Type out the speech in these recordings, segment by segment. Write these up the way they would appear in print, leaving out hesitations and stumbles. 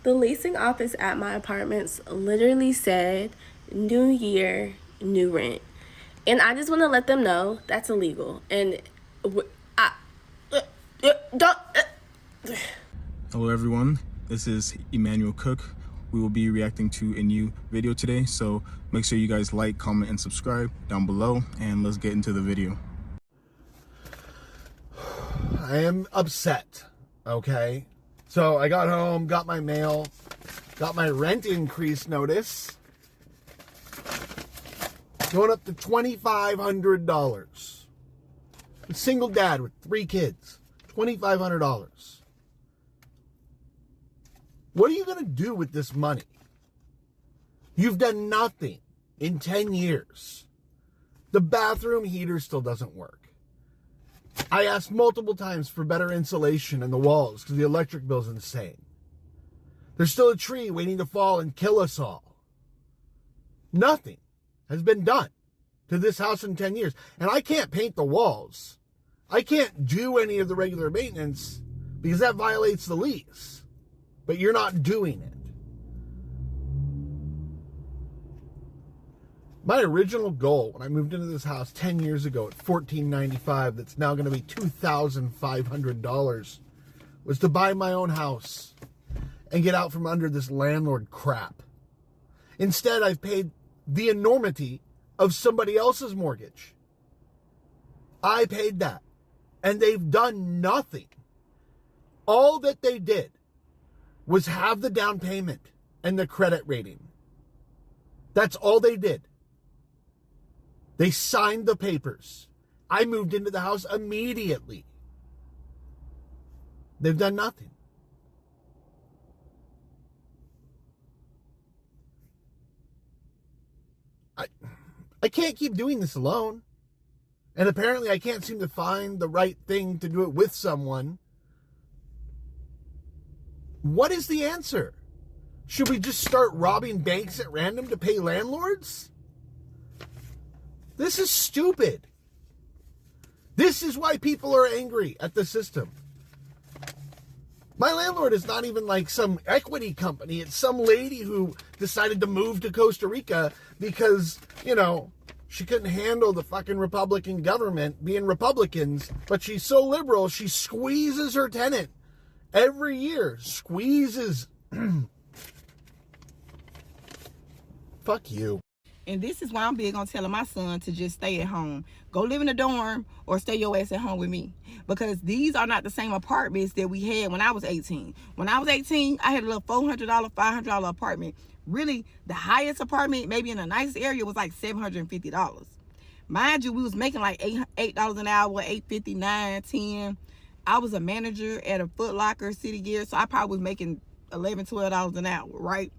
The leasing office at my apartments literally said, "New year, new rent." And I just want to let them know that's illegal. And I don't. Hello everyone, this is Emmanuel Cook. We will be reacting to a new video today, so make sure you guys like, comment, and subscribe down below, and let's get into the video. I am upset, okay? So I got home, got my mail, got my rent increase notice, going up to $2,500. A single dad with 3 kids, $2,500. What are you going to do with this money? You've done nothing in 10 years. The bathroom heater still doesn't work. I asked multiple times for better insulation in the walls because the electric bill's insane. There's still a tree waiting to fall and kill us all. Nothing has been done to this house in 10 years. And I can't paint the walls. I can't do any of the regular maintenance because that violates the lease. But you're not doing it. My original goal when I moved into this house 10 years ago at $1,495, that's now going to be $2,500, was to buy my own house and get out from under this landlord crap. Instead, I've paid the enormity of somebody else's mortgage. I paid that. And they've done nothing. All that they did was have the down payment and the credit rating. That's all they did. They signed the papers. I moved into the house immediately. They've done nothing. I can't keep doing this alone. And apparently I can't seem to find the right thing to do it with someone. What is the answer? Should we just start robbing banks at random to pay landlords? This is stupid. This is why people are angry at the system. My landlord is not even like some equity company. It's some lady who decided to move to Costa Rica because, she couldn't handle the fucking Republican government being Republicans, but she's so liberal, she squeezes her tenant every year. Squeezes. Fuck you. And this is why I'm big on telling my son to just stay at home. Go live in a dorm or stay your ass at home with me. Because these are not the same apartments that we had when I was 18. When I was 18, I had a little $400, $500 apartment. Really, the highest apartment, maybe in a nice area, was like $750. Mind you, we was making like $8 an hour, $8.59, $10. I was a manager at a Foot Locker, City Gear, so I probably was making $11, $12 an hour, right?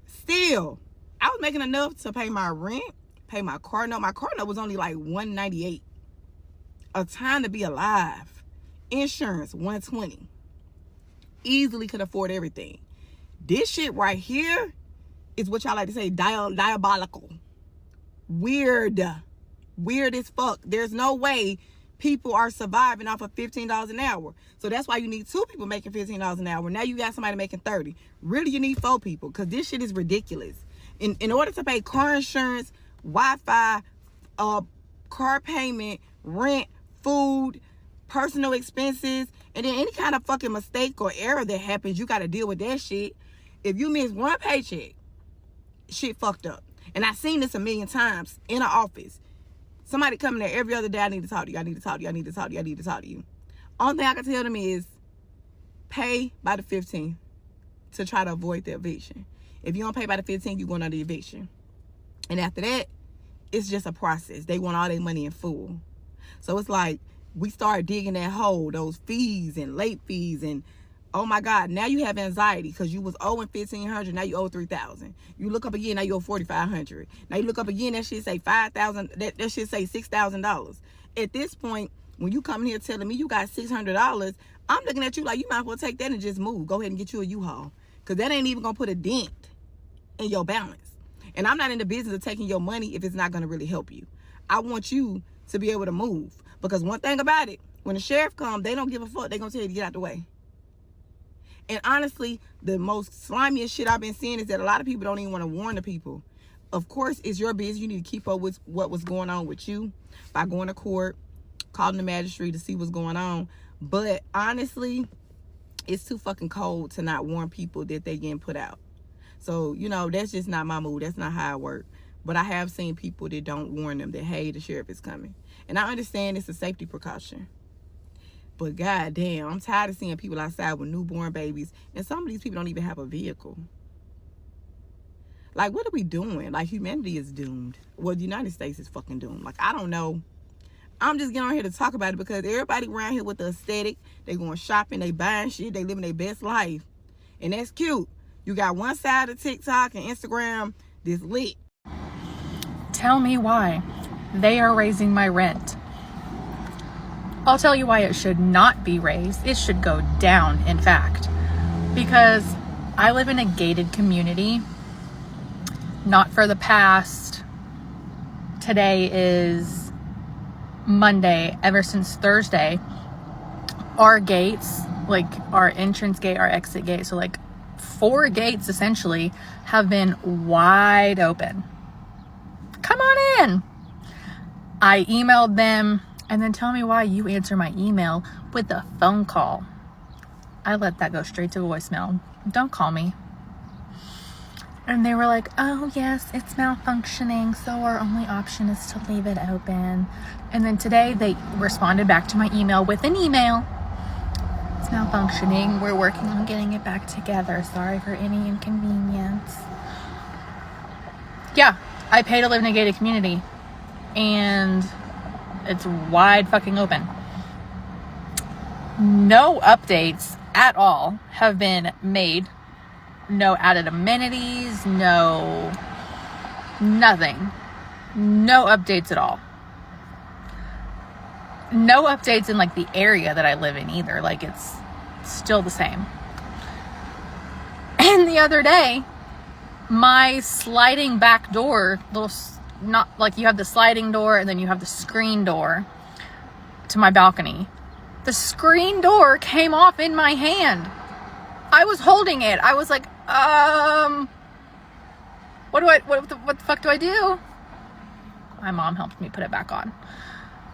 Still, I was making enough to pay my rent, pay my car note. My car note was only like $198. A time to be alive. Insurance, $120. Easily could afford everything. This shit right here is what y'all like to say, diabolical. Weird. Weird as fuck. There's no way people are surviving off of $15 an hour. So that's why you need 2 people making $15 an hour. Now you got somebody making 30. Really, you need 4 people because this shit is ridiculous. In order to pay car insurance, Wi-Fi, car payment, rent, food, personal expenses, and then any kind of fucking mistake or error that happens, you got to deal with that shit. If you miss one paycheck, shit fucked up. And I've seen this a million times in an office. Somebody coming there every other day, I need to talk to you, I need to talk to you, I need to talk to you, I need to talk to you. Only thing I can tell them is pay by the 15th to try to avoid the eviction. If you don't pay by the 15th, you're going under eviction. And after that, it's just a process. They want all their money in full. So it's like we start digging that hole, those fees and late fees, and oh my God, now you have anxiety because you was owing $1,500, now you owe $3,000. You look up again, now you owe $4,500. Now you look up again, that shit say $5,000, that shit say $6,000. At this point, when you come here telling me you got $600, I'm looking at you like you might as well take that and just move. Go ahead and get you a U-Haul. Because that ain't even going to put a dent in your balance. And I'm not in the business of taking your money if it's not going to really help you. I want you to be able to move. Because one thing about it, when the sheriff comes, they don't give a fuck. They're going to tell you to get out the way. And honestly, the most slimiest shit I've been seeing is that a lot of people don't even want to warn the people. Of course, it's your business. You need to keep up with what was going on with you by going to court, calling the magistrate to see what's going on. But honestly, it's too fucking cold to not warn people that they getting put out. So, you know, that's just not my mood. That's not how I work. But I have seen people that don't warn them that, hey, the sheriff is coming. And I understand it's a safety precaution. But goddamn, I'm tired of seeing people outside with newborn babies. And some of these people don't even have a vehicle. Like, what are we doing? Like, humanity is doomed. Well, the United States is fucking doomed. Like, I don't know. I'm just getting on here to talk about it because everybody around here with the aesthetic, they going shopping, they buying shit, they living their best life. And that's cute. You got one side of TikTok and Instagram that's lit. Tell me why they are raising my rent. I'll tell you why it should not be raised. It should go down, in fact. Because I live in a gated community. Not for the past, today is Monday, ever since Thursday, our gates, like our entrance gate, our exit gate, so like 4 gates essentially have been wide open. Come on in. I emailed them, and then tell me why you answer my email with a phone call. I let that go straight to voicemail. Don't call me. And they were like, oh yes, it's malfunctioning, so our only option is to leave it open. And then today they responded back to my email with an email. It's malfunctioning. We're working on getting it back together. Sorry for any inconvenience. Yeah, I pay to live in a gated community. And it's wide fucking open. No updates at all have been made. No added amenities, no nothing. No updates at all. No updates in like the area that I live in either. Like it's still the same. And the other day, my sliding back door, not like you have the sliding door and then you have the screen door to my balcony. The screen door came off in my hand. I was holding it. I was like, what the fuck do I do? My mom helped me put it back on.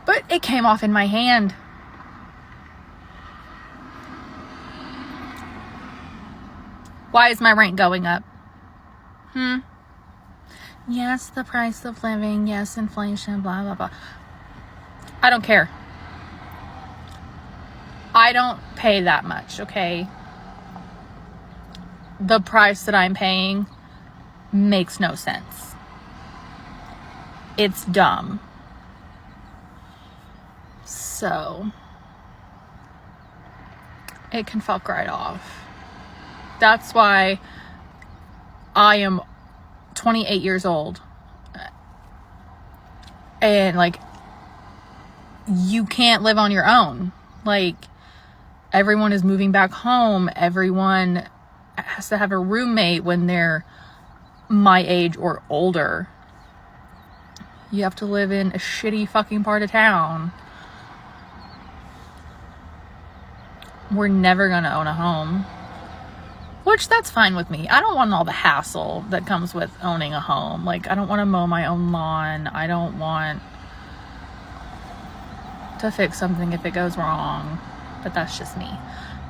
But it came off in my hand. Why is my rent going up? Yes, the price of living. Yes, inflation, blah, blah, blah. I don't care. I don't pay that much, okay? The price that I'm paying makes no sense. It's dumb. So, it can fuck right off. That's why I am 28 years old. And, like, you can't live on your own. Like, everyone is moving back home. Everyone has to have a roommate when they're my age or older. You have to live in a shitty fucking part of town. We're never gonna own a home. Which, that's fine with me. I don't want all the hassle that comes with owning a home. Like, I don't want to mow my own lawn. I don't want to fix something if it goes wrong. But that's just me.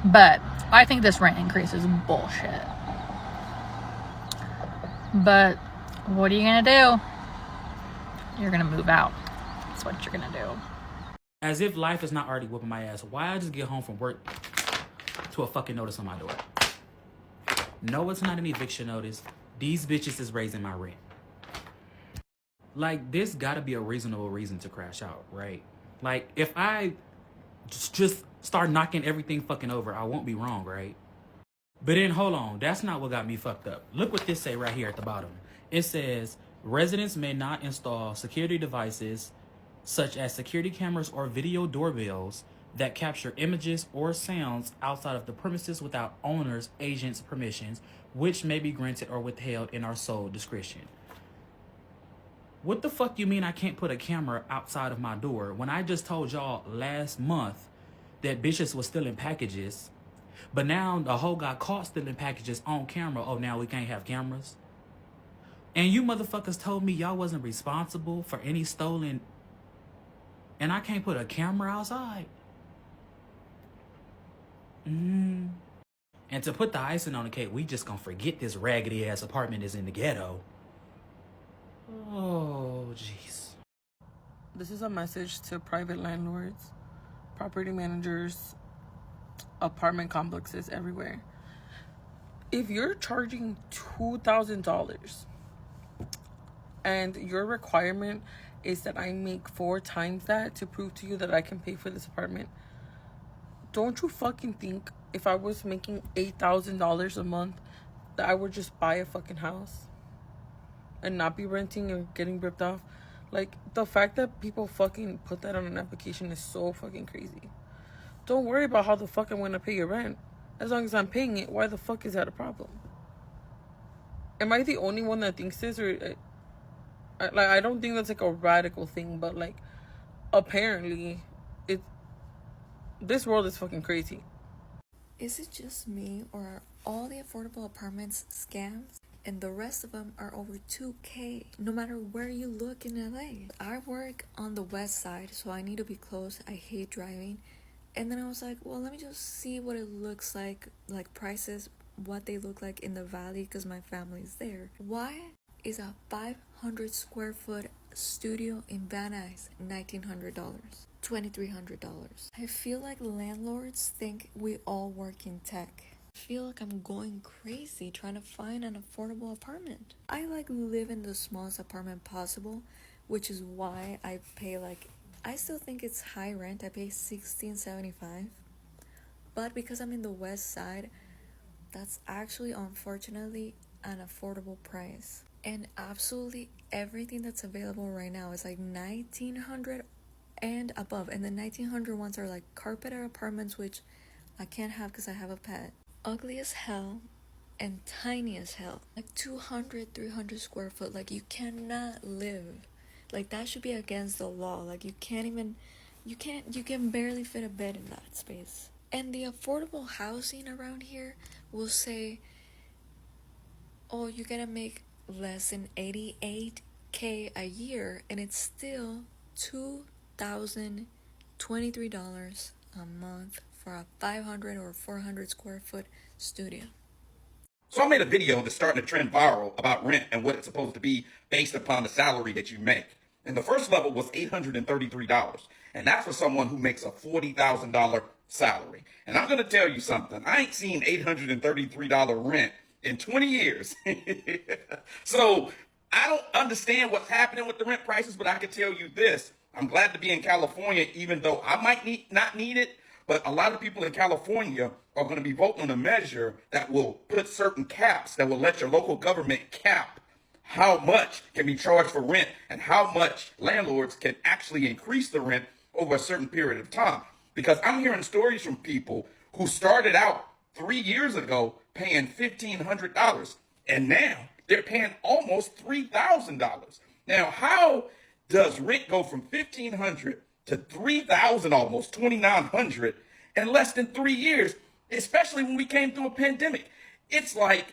But I think this rent increase is bullshit. But what are you gonna do? You're gonna move out. That's what you're gonna do. As if life is not already whooping my ass. Why I just get home from work to a fucking notice on my door? No, it's not an eviction notice. These bitches is raising my rent. Like, this gotta be a reasonable reason to crash out, right? Like, if I just start knocking everything fucking over, I won't be wrong, right? But then, hold on. That's not what got me fucked up. Look what this say right here at the bottom. It says, residents may not install security devices such as security cameras or video doorbells that capture images or sounds outside of the premises without owner's agent's permissions, which may be granted or withheld in our sole discretion. What the fuck you mean I can't put a camera outside of my door when I just told y'all last month that bitches was stealing packages But now the hoe got caught stealing packages on camera. Oh, now we can't have cameras. And you motherfuckers told me y'all wasn't responsible for any stolen. And I can't put a camera outside. And to put the icing on the cake, we just gonna forget this raggedy ass apartment is in the ghetto. Oh, jeez. This is a message to private landlords, property managers, apartment complexes everywhere. If you're charging $2,000 and your requirement is that I make 4 times that to prove to you that I can pay for this apartment, don't you fucking think if I was making $8,000 a month that I would just buy a fucking house and not be renting or getting ripped off? Like, the fact that people fucking put that on an application is so fucking crazy. Don't worry about how the fuck I'm gonna pay your rent. As long as I'm paying it, why the fuck is that a problem? Am I the only one that thinks this? Or I don't think that's like a radical thing, but like, apparently this world is fucking crazy. Is it just me, or are all the affordable apartments scams? And the rest of them are over $2K, no matter where you look in LA. I work on the west side, so I need to be close. I hate driving. And then I was like, well, let me just see what it looks like prices, what they look like in the valley, because my family's there. Why is a 500 square foot studio in Van Nuys $1,900? $2,300. I feel like landlords think we all work in tech. I feel like I'm going crazy trying to find an affordable apartment. I live in the smallest apartment possible, which is why I pay I still think it's high rent. I pay $16.75. But because I'm in the west side, that's actually unfortunately an affordable price. And absolutely everything that's available right now is $1,900 and above. And the 1,900 ones are carpeted apartments, which I can't have because I have a pet. Ugly as hell and tiny as hell. 200, 300 square foot. You cannot live. That should be against the law. You can barely fit a bed in that space. And the affordable housing around here will say, oh, you're gonna make less than $88K a year, and it's still $2,023 a month for a 500 or 400 square foot studio. So I made a video that's starting to trend viral about rent and what it's supposed to be based upon the salary that you make. And the first level was $833. And that's for someone who makes a $40,000 salary. And I'm going to tell you something. I ain't seen $833 rent in 20 years. So I don't understand what's happening with the rent prices, but I can tell you this. I'm glad to be in California, even though I might not need it. But a lot of people in California are going to be voting on a measure that will put certain caps, that will let your local government cap how much can be charged for rent and how much landlords can actually increase the rent over a certain period of time. Because I'm hearing stories from people who started out 3 years ago paying $1,500 and now they're paying almost $3,000. Now, how does rent go from $1,500 to $3,000, almost $2,900 in less than 3 years, especially when we came through a pandemic? It's like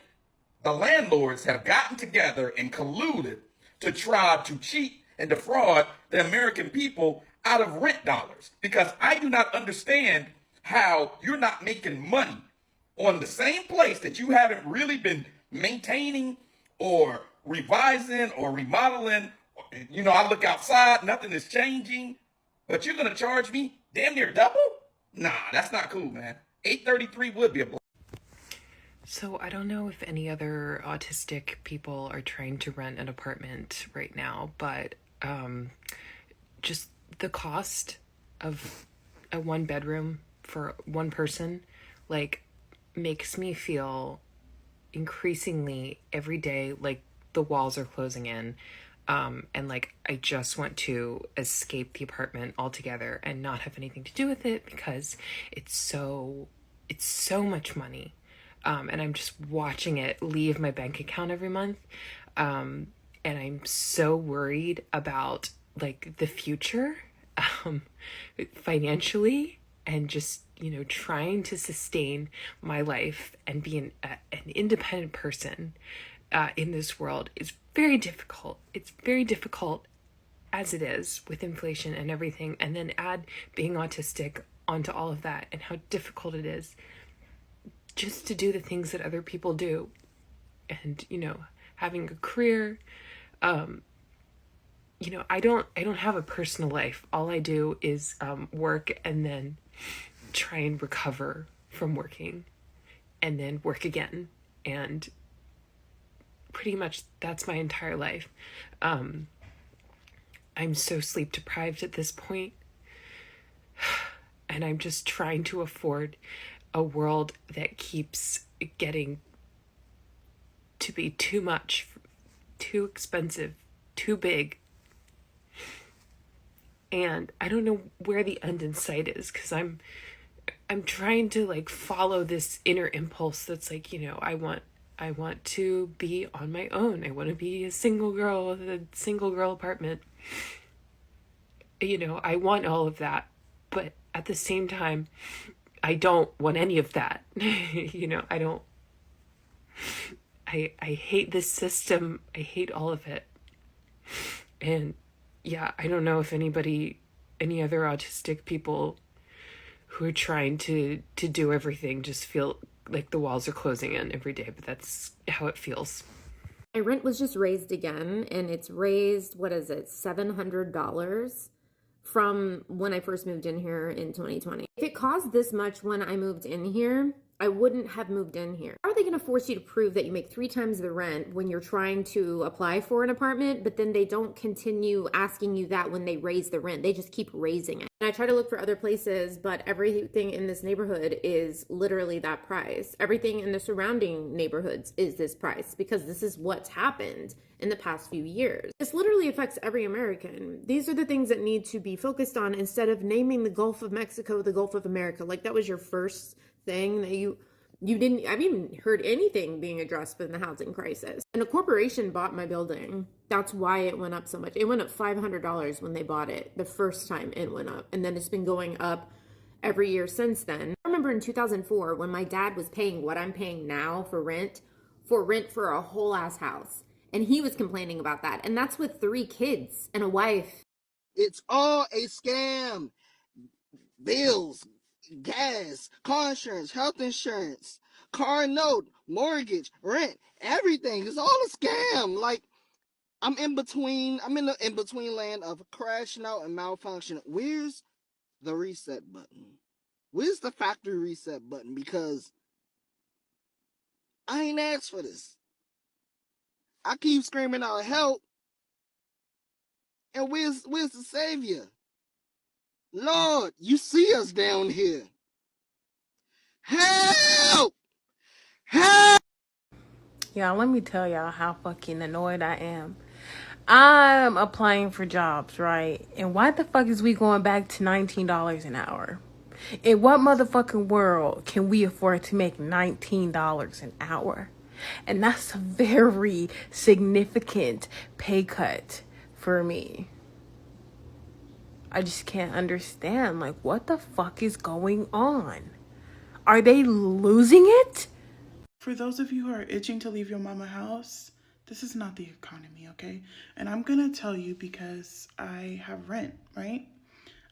the landlords have gotten together and colluded to try to cheat and defraud the American people out of rent dollars. Because I do not understand how you're not making money on the same place that you haven't really been maintaining or revising or remodeling. You know, I look outside, nothing is changing, but you're going to charge me damn near double? Nah, that's not cool, man. $833 would be a blow. So I don't know if any other autistic people are trying to rent an apartment right now, but just the cost of a 1 bedroom for one person makes me feel increasingly every day like the walls are closing in, and I just want to escape the apartment altogether and not have anything to do with it because it's so much money. And I'm just watching it leave my bank account every month. And I'm so worried about the future, financially, and just, you know, trying to sustain my life and be an independent person in this world is very difficult. It's very difficult as it is with inflation and everything. And then add being autistic onto all of that and how difficult it is just to do the things that other people do. And, you know, having a career, you know, I don't have a personal life. All I do is work and then try and recover from working and then work again. And pretty much that's my entire life. I'm so sleep deprived at this point. And I'm just trying to afford a world that keeps getting to be too much, too expensive, too big. And I don't know where the end in sight is, because I'm trying to like follow this inner impulse that's like, you know, I want to be on my own. I want to be a single girl with a single girl apartment. You know, I want all of that, but at the same time, I don't want any of that. You know, I hate this system. I hate all of it. And yeah, I don't know if any other autistic people who are trying to do everything just feel like the walls are closing in every day, but that's how it feels. My rent was just raised again, and it's raised, what is it, $700 from when I first moved in here in 2020. If it cost this much when I moved in here, I wouldn't have moved in here. How are they going to force you to prove that you make 3 times the rent when you're trying to apply for an apartment, but then they don't continue asking you that when they raise the rent? They just keep raising it. And I try to look for other places, but everything in this neighborhood is literally that price. Everything in the surrounding neighborhoods is this price, because this is what's happened in the past few years. This literally affects every American. These are the things that need to be focused on instead of naming the Gulf of Mexico the Gulf of America. Like that was your first thing that you didn't, I haven't even heard anything being addressed in the housing crisis. And a corporation bought my building. That's why it went up so much. It went up $500 when they bought it the first time it went up. And then it's been going up every year since then. I remember in 2004 when my dad was paying what I'm paying now for rent for a whole ass house. And he was complaining about that. And that's with 3 kids and a wife. It's all a scam. Bills, gas, car insurance, health insurance, car note, mortgage, rent, everything is all a scam. Like, I'm in the in-between land of crashing out and malfunction. Where's the reset button? Where's the factory reset button? Because I ain't asked for this. I keep screaming out help. And where's the savior? Lord, you see us down here. Help! Help! Y'all, let me tell y'all how fucking annoyed I am. I'm applying for jobs, right? And why the fuck is we going back to $19 an hour? In what motherfucking world can we afford to make $19 an hour? And that's a very significant pay cut for me. I just can't understand, like, what the fuck is going on? Are they losing it? For those of you who are itching to leave your mama house, this is not the economy, okay? And I'm gonna tell you because I have rent, right?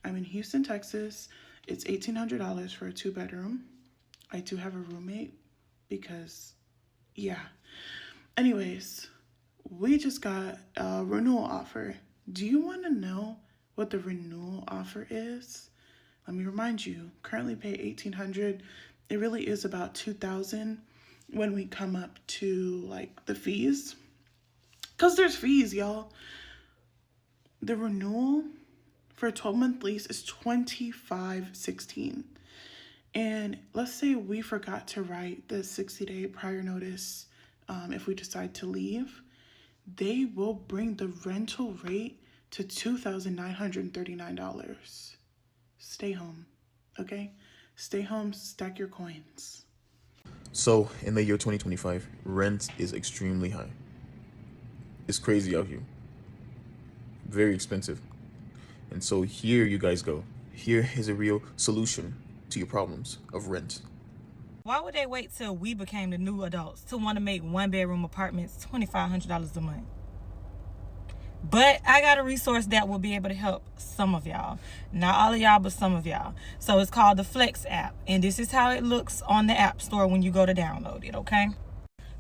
I'm in Houston, Texas. It's $1,800 for a 2-bedroom. I do have a roommate because, yeah. Anyways, we just got a renewal offer. Do you want to know what the renewal offer is? Let me remind you, currently pay $1,800. It really is about $2,000 when we come up to like the fees, because there's fees, y'all. The renewal for a 12-month lease is $2,516. And let's say we forgot to write the 60-day prior notice. If we decide to leave, they will bring the rental rate to $2,939. Stay home, okay? Stay home, stack your coins. So, in the year 2025, rent is extremely high. It's crazy out here. Very expensive. And so here you guys go. Here is a real solution. to your problems of rent. Why would they wait till we became the new adults to want to make 1-bedroom apartments $2,500 a month? But I got a resource that will be able to help some of y'all. Not all of y'all, but some of y'all. So it's called the Flex app. And this is how it looks on the App Store when you go to download it, okay?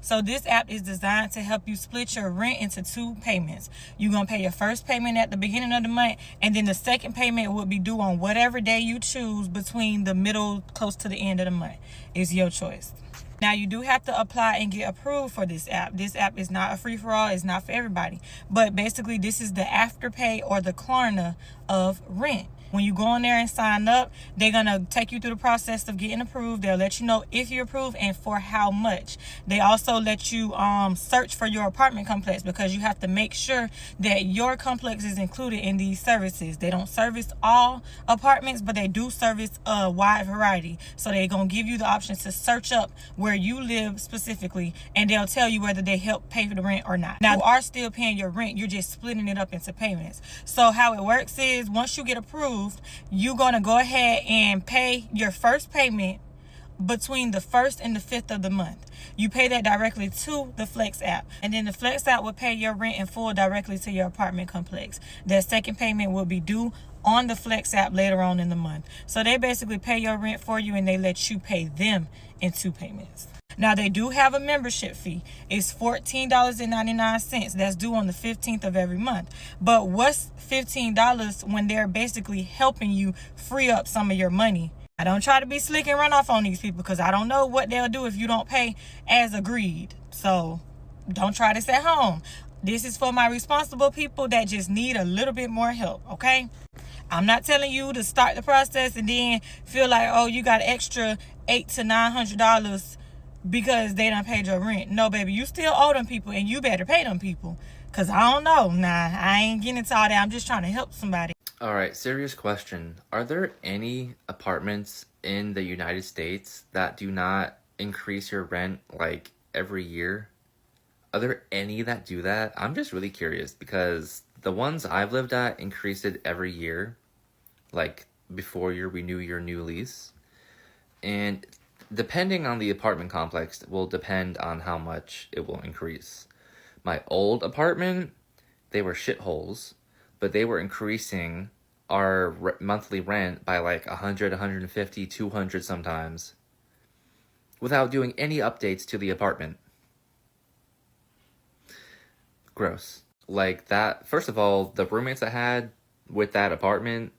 So this app is designed to help you split your rent into 2 payments. You're going to pay your first payment at the beginning of the month, and then the second payment will be due on whatever day you choose between the middle, close to the end of the month. It's your choice. Now, you do have to apply and get approved for this app. This app is not a free-for-all. It's not for everybody. But basically, this is the Afterpay or the Klarna of rent. When you go on there and sign up, they're going to take you through the process of getting approved. They'll let you know if you're approved and for how much. They also let you search for your apartment complex, because you have to make sure that your complex is included in these services. They don't service all apartments, but they do service a wide variety. So they're going to give you the option to search up where you live specifically, and they'll tell you whether they help pay for the rent or not. Now, you are still paying your rent. You're just splitting it up into payments. So how it works is, once you get approved, you're going to go ahead and pay your first payment between the 1st and the 5th of the month. You pay that directly to the Flex app, and then the Flex app will pay your rent in full directly to your apartment complex. That second payment will be due on the Flex app later on in the month. So they basically pay your rent for you, and they let you pay them in 2 payments. Now, they do have a membership fee. It's $14.99. That's due on the 15th of every month. But what's $15 when they're basically helping you free up some of your money? I don't try to be slick and run off on these people, because I don't know what they'll do if you don't pay as agreed. So don't try this at home. This is for my responsible people that just need a little bit more help, okay? I'm not telling you to start the process and then feel like, oh, you got extra $800 to $900 because they done paid your rent. No, baby, you still owe them people, and you better pay them people. Because I don't know. Nah, I ain't getting into all that. I'm just trying to help somebody. All right, serious question. Are there any apartments in the United States that do not increase your rent like every year? Are there any that do that? I'm just really curious, because the ones I've lived at increase it every year, like before you renew your new lease. And depending on the apartment complex will depend on how much it will increase. My old apartment, they were shitholes, but they were increasing our monthly rent by like 100, 150, 200 sometimes, without doing any updates to the apartment. Gross. Like that, first of all, the roommates I had with that apartment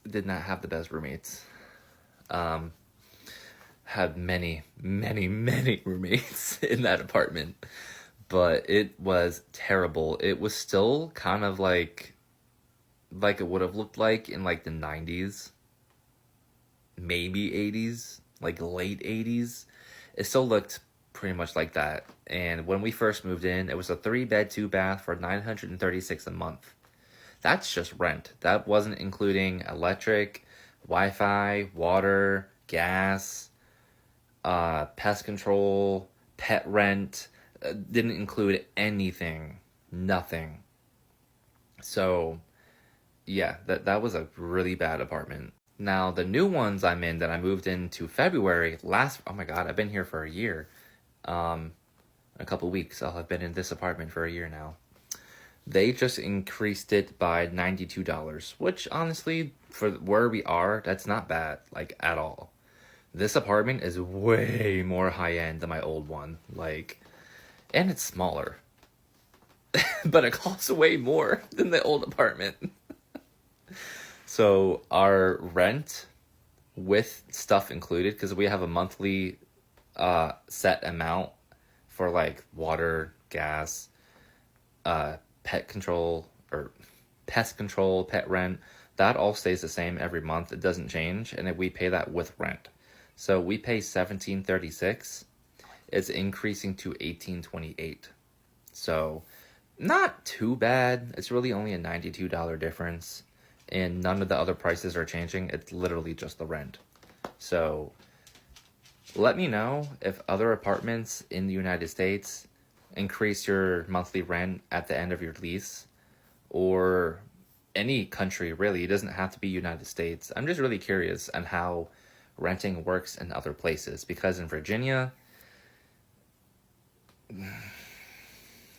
did not have the best roommates. Had many roommates in that apartment, but it was terrible. It was still kind of like it would have looked like in like the 90s, maybe 80s, like late 80s. It still looked pretty much like that. And when we first moved in, it was a 3-bed, 2-bath for $936 a month. That's just rent. That wasn't including electric, Wi-Fi, water, gas, pest control, pet rent. Didn't include anything. Nothing. So, yeah, that was a really bad apartment. Now, the new ones I'm in that I moved into February oh my god, I've been here for a year. A couple weeks. I'll have been in this apartment for a year now. They just increased it by $92, which honestly, for where we are, that's not bad, like, at all. This apartment is way more high-end than my old one, like, and it's smaller. But it costs way more than the old apartment. So our rent, with stuff included, because we have a monthly set amount for, like, water, gas, pet control, or pest control, pet rent, that all stays the same every month. It doesn't change, and we pay that with rent. So we pay $17.36. It's increasing to $18.28. So not too bad. It's really only a $92 difference, and none of the other prices are changing. It's literally just the rent. So let me know if other apartments in the United States increase your monthly rent at the end of your lease, or any country, really. It doesn't have to be United States. I'm just really curious on how renting works in other places, because in Virginia,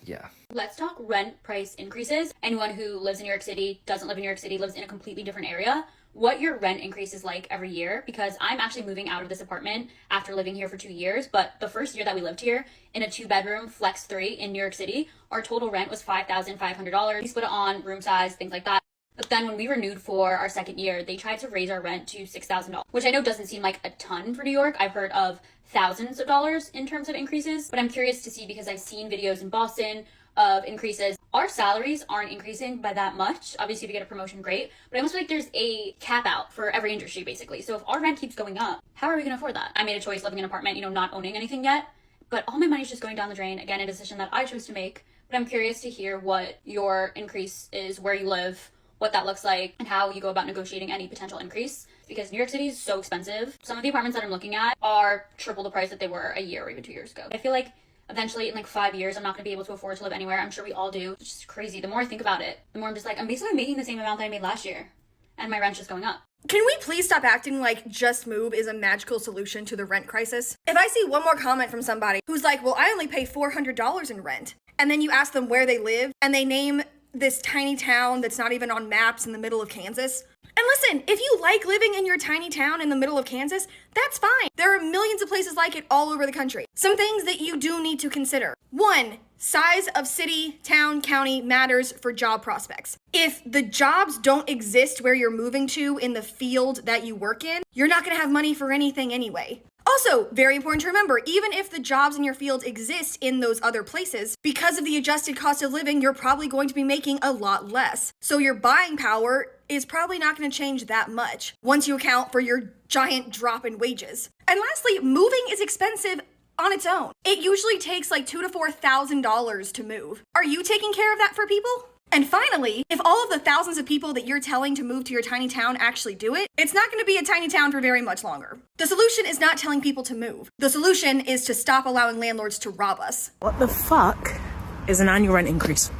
yeah. Let's talk rent price increases. Anyone who lives in New York City, doesn't live in New York City, lives in a completely different area, what your rent increase is like every year, because I'm actually moving out of this apartment after living here for 2 years. But the first year that we lived here in a 2-bedroom flex 3 in New York City, our total rent was $5,500. We split it on room size, things like that. But then when we renewed for our second year, they tried to raise our rent to $6,000, which I know doesn't seem like a ton for New York. I've heard of thousands of dollars in terms of increases, but I'm curious to see, because I've seen videos in Boston of increases. Our salaries aren't increasing by that much. Obviously, if you get a promotion, great. But I almost feel like there's a cap out for every industry, basically. So if our rent keeps going up, how are we going to afford that? I made a choice living in an apartment, not owning anything yet. But all my money's just going down the drain. Again, a decision that I chose to make. But I'm curious to hear what your increase is, where you live, what that looks like, and how you go about negotiating any potential increase. Because New York City is so expensive. Some of the apartments that I'm looking at are triple the price that they were a year or even 2 years ago. I feel like eventually in like 5 years, I'm not gonna be able to afford to live anywhere. I'm sure we all do. It's just crazy. The more I think about it, the more I'm just like, I'm basically making the same amount that I made last year, and my rent's just going up. Can we please stop acting like Just Move is a magical solution to the rent crisis? If I see one more comment from somebody who's like, well, I only pay $400 in rent, and then you ask them where they live, and they name this tiny town that's not even on maps in the middle of Kansas. And listen, if you like living in your tiny town in the middle of Kansas, that's fine. There are millions of places like it all over the country. Some things that you do need to consider. 1, size of city, town, county matters for job prospects. If the jobs don't exist where you're moving to in the field that you work in, you're not gonna have money for anything anyway. Also, very important to remember, even if the jobs in your field exist in those other places, because of the adjusted cost of living, you're probably going to be making a lot less. So your buying power is probably not going to change that much once you account for your giant drop in wages. And lastly, moving is expensive on its own. It usually takes like $2,000 to $4,000 to move. Are you taking care of that for people? And finally, if all of the thousands of people that you're telling to move to your tiny town actually do it, it's not going to be a tiny town for very much longer. The solution is not telling people to move. The solution is to stop allowing landlords to rob us. What the fuck is an annual rent increase?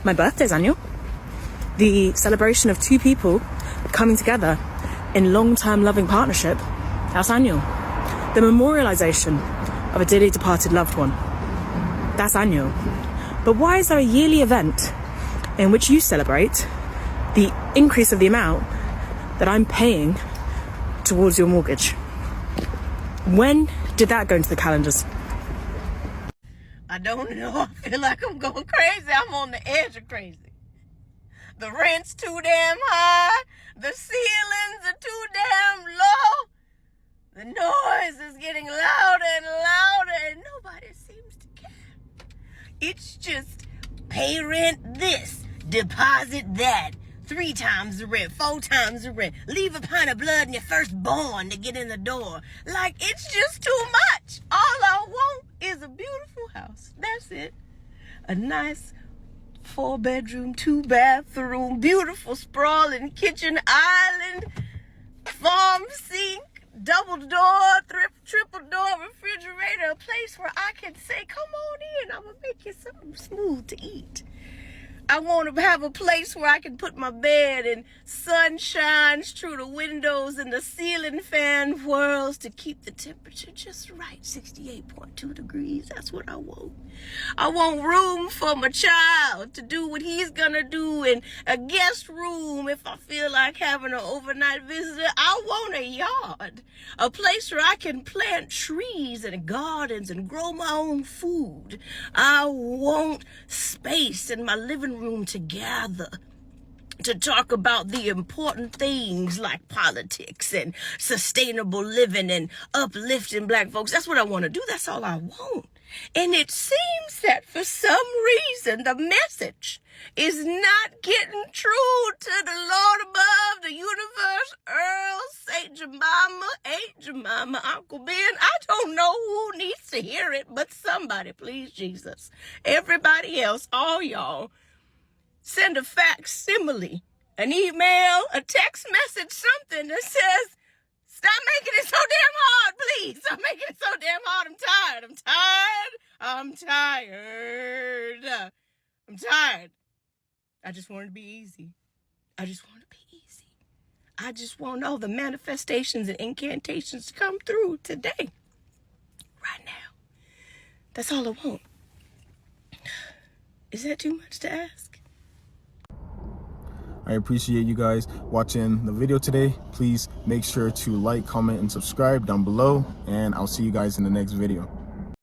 My birthday's annual. The celebration of 2 people coming together in long-term loving partnership, that's annual. The memorialization of a dearly departed loved one, that's annual. But why is there a yearly event in which you celebrate the increase of the amount that I'm paying towards your mortgage? When did that go into the calendars? I don't know. I feel like I'm going crazy. I'm on the edge of crazy. The rent's too damn high. The ceilings are too damn low. The noise is getting louder and louder, and nobody seems to care. It's just pay rent this, deposit that, 3 times the rent, 4 times the rent, leave a pint of blood in your firstborn to get in the door. Like, it's just too much. All I want is a beautiful house. That's it. A nice 4-bedroom, 2-bathroom, beautiful sprawling kitchen island, farm sink, double door, triple door refrigerator, a place where I can say, come on in, I'm gonna make you something smooth to eat. I want to have a place where I can put my bed and sun shines through the windows and the ceiling fan whirls to keep the temperature just right, 68.2 degrees. That's what I want. I want room for my child to do what he's gonna do, and a guest room if I feel like having an overnight visitor. I want a yard, a place where I can plant trees and gardens and grow my own food. I want space in my living room to gather, to talk about the important things like politics and sustainable living and uplifting Black folks. That's what I want to do. That's all I want. And it seems that for some reason the message is not getting true to the Lord above, the universe, Earl, Saint Jemima, Aunt Jemima, Uncle Ben. I don't know who needs to hear it, but somebody, please, Jesus. Everybody else, all y'all, send a facsimile, an email, a text message, something that says, stop making it so damn hard, please. Stop making it so damn hard. I'm tired. I'm tired. I'm tired. I'm tired. I just want it to be easy. I just want it to be easy. I just want all the manifestations and incantations to come through today. Right now. That's all I want. Is that too much to ask? I appreciate you guys watching the video today. Please make sure to like, comment, and subscribe down below, and I'll see you guys in the next video.